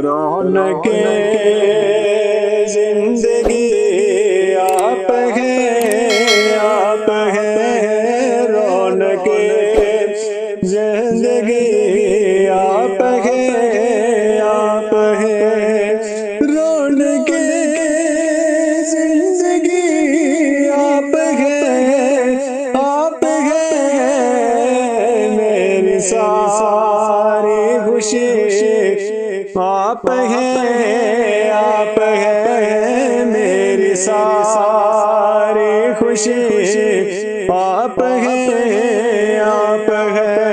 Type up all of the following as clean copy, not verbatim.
रौनके जिंदगी आप हैं, आप हैं। रौनके जिंदगी आप हैं, आप हैं। रौनके जिंदगी आप हैं, आप हैं। मेरी सारी खुशी आप हैं, आप हैं। मेरी सारी खुशी आप हैं, आप हैं।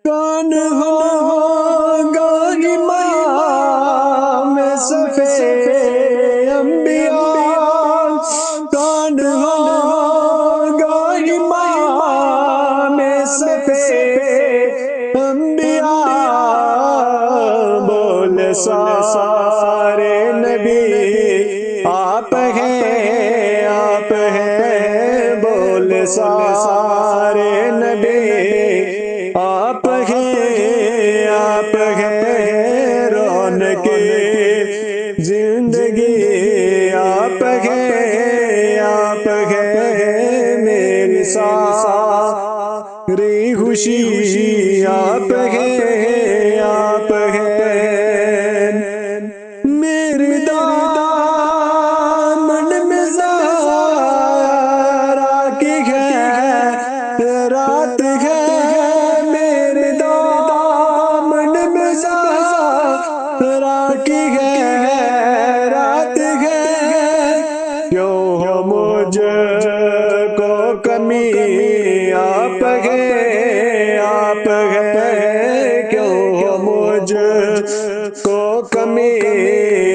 कौन होगा इमाम सफ़े अंबिया, कौन होगा इमाम सफ़े अंबिया। बोल सारे नबी आप हैं, आप हैं। बोल सारे नबी आप हैं, आप हैं। रौनके जिंदगी आप हैं, आप हैं। मेरी सारी खुशी आप हैं, आप हैं। मेरे दामन में ज़हरा की है रात है, मेरे दामन में ज़हरा की है रात है। क्यों हो मुझको कमी आप हैं, आप हैं। क्यों हो मुझको कमी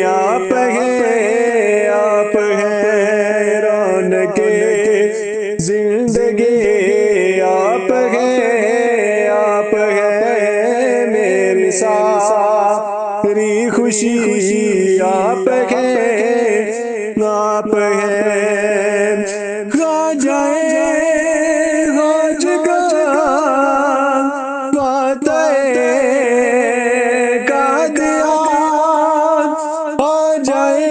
आप हैं, आप हैं। रौनके जिंदगी आप हैं, आप हैं। मेरी सारी खुशी आप हैं, आप हैं। खा जाए आज का फातह कादियान, आ जाए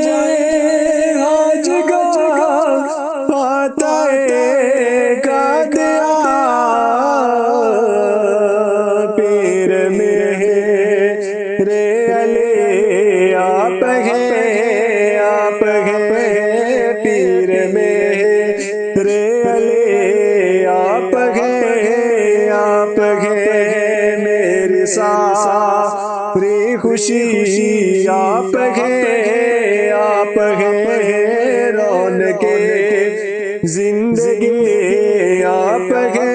आज का फातह कादियान। पीर मेरे अली आप हैं, आप हैं। पीर मेरे अली आप हैं, आप हैं। मेरी सारी खुशी आप हैं, आप हैं। रौनके जिंदगी आप हैं।